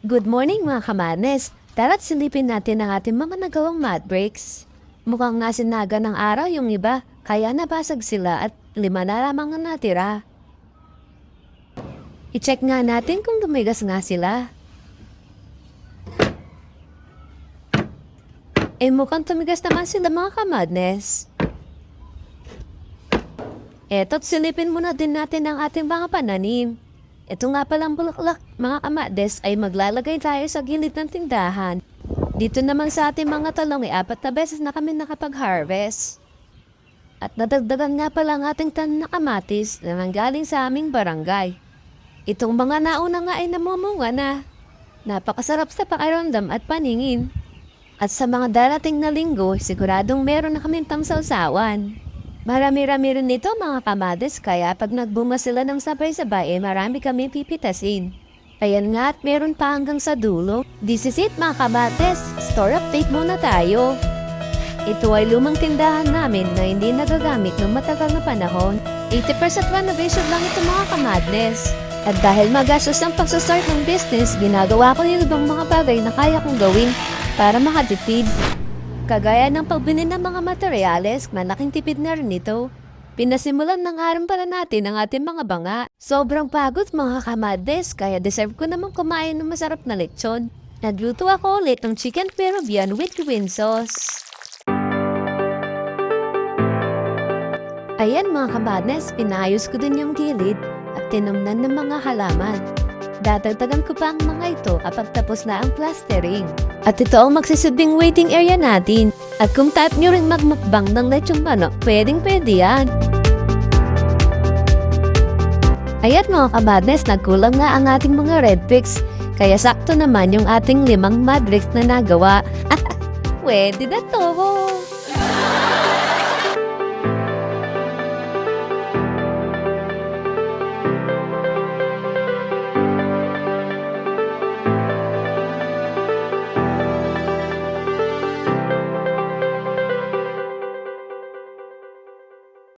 Good morning mga kamanes. Tara't silipin natin ang ating mga nagawang mat breaks. Mukhang nga sinaga ng araw yung iba, kaya nabasag sila at 5 na lamang ang natira. I-check nga natin kung tumigas nga sila. Mukhang tumigas naman sila mga kamadnes. Eto't silipin muna din natin ang ating mga pananim. Ito nga palang bulaklak, mga kamades, ay maglalagay tayo sa gilid ng tindahan. Dito naman sa ating mga talong ay 4 na beses na kami nakapag-harvest. At nadagdagan nga pala ang ating tanim na kamatis na nanggaling sa aming barangay. Itong mga nauna nga ay namumunga na. Napakasarap sa pakiramdam at paningin. At sa mga darating na linggo, siguradong meron na kaming tamsawsawan. Marami-rami rin ito mga kamades, kaya pag nagbuma sila ng sabay-sabay marami kami pipitasin. Ayan nga at meron pa hanggang sa dulo. This is it mga kamades, store update muna tayo. Ito ay lumang tindahan namin na hindi nagagamit ng matagal na panahon. 80% renovation lang ito mga kamadnes. At dahil magastos ang pagsastart ng business, ginagawa ko yung ibang mga bagay na kaya kong gawin para makatipid. Kagaya ng pagbili ng mga materyales, malaking tipid na rin ito. Pinasimulan ng araw para natin ang ating mga banga. Sobrang pagod mga kamades, kaya deserve ko namang kumain ng masarap na lechon. Nagluto ako ulit ng chicken Peruvian with green sauce. Ayan mga kamadnes, pinayos ko din yung gilid at tinumnan ng mga halaman. Dadagdagan ko pa ang mga ito kapag tapos na ang plastering. At ito ang magsisilbing waiting area natin. At kung type nyo rin magmukbang ng lechong manok, pwedeng-pwede yan. Ayan mga kamadnes, nagkulang nga ang ating mga red picks. Kaya sakto naman yung ating 5 madrix na nagawa. Pwede na to!